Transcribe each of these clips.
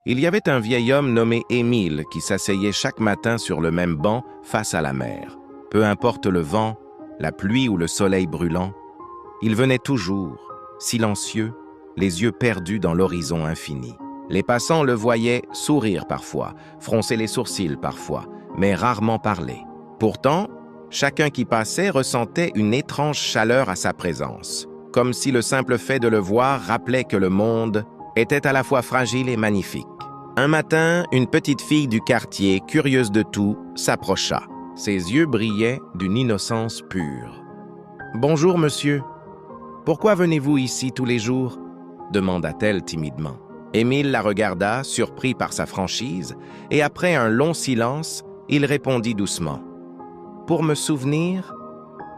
Il y avait un vieil homme nommé Émile qui s'asseyait chaque matin sur le même banc face à la mer. Peu importe le vent, la pluie ou le soleil brûlant, il venait toujours, silencieux, les yeux perdus dans l'horizon infini. Les passants le voyaient sourire parfois, froncer les sourcils parfois, mais rarement parler. Pourtant, chacun qui passait ressentait une étrange chaleur à sa présence, comme si le simple fait de le voir rappelait que le monde était à la fois fragile et magnifique. Un matin, une petite fille du quartier, curieuse de tout, s'approcha. Ses yeux brillaient d'une innocence pure. « Bonjour, monsieur. Pourquoi venez-vous ici tous les jours ?» demanda-t-elle timidement. Émile la regarda, surpris par sa franchise, et après un long silence, il répondit doucement. « Pour me souvenir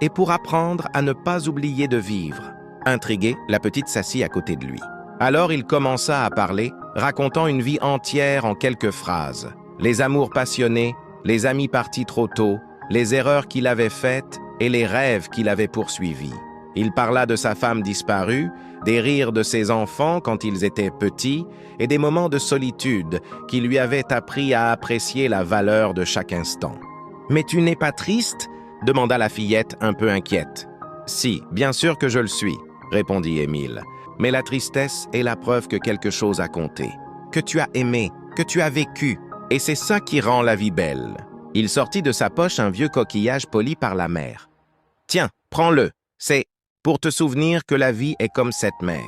et pour apprendre à ne pas oublier de vivre. » Intriguée, la petite s'assit à côté de lui. Alors il commença à parler, racontant une vie entière en quelques phrases. Les amours passionnés, les amis partis trop tôt, les erreurs qu'il avait faites et les rêves qu'il avait poursuivis. Il parla de sa femme disparue, des rires de ses enfants quand ils étaient petits et des moments de solitude qui lui avaient appris à apprécier la valeur de chaque instant. « Mais tu n'es pas triste ?» demanda la fillette un peu inquiète. « Si, bien sûr que je le suis », répondit Émile. « Mais la tristesse est la preuve que quelque chose a compté, que tu as aimé, que tu as vécu, et c'est ça qui rend la vie belle. » Il sortit de sa poche un vieux coquillage poli par la mer. « Tiens, prends-le, c'est pour te souvenir que la vie est comme cette mer,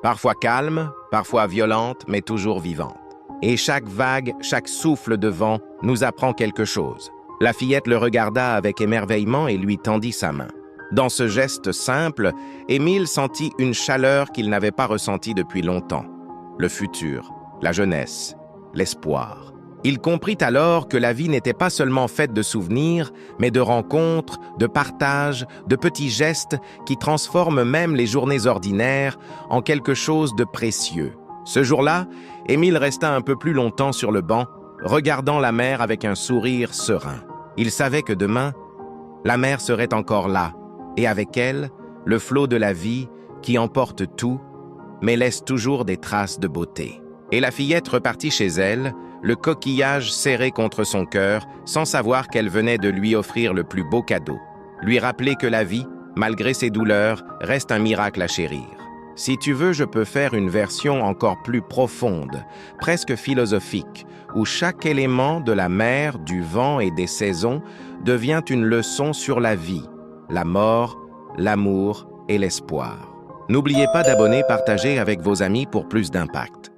parfois calme, parfois violente, mais toujours vivante. Et chaque vague, chaque souffle de vent nous apprend quelque chose. » La fillette le regarda avec émerveillement et lui tendit sa main. Dans ce geste simple, Émile sentit une chaleur qu'il n'avait pas ressentie depuis longtemps. Le futur, la jeunesse, l'espoir. Il comprit alors que la vie n'était pas seulement faite de souvenirs, mais de rencontres, de partages, de petits gestes qui transforment même les journées ordinaires en quelque chose de précieux. Ce jour-là, Émile resta un peu plus longtemps sur le banc, regardant la mer avec un sourire serein. Il savait que demain, la mer serait encore là, et avec elle, le flot de la vie qui emporte tout, mais laisse toujours des traces de beauté. Et la fillette repartit chez elle, le coquillage serré contre son cœur, sans savoir qu'elle venait de lui offrir le plus beau cadeau. Lui rappeler que la vie, malgré ses douleurs, reste un miracle à chérir. Si tu veux, je peux faire une version encore plus profonde, presque philosophique, où chaque élément de la mer, du vent et des saisons devient une leçon sur la vie, la mort, l'amour et l'espoir. N'oubliez pas d'abonner, partager avec vos amis pour plus d'impact.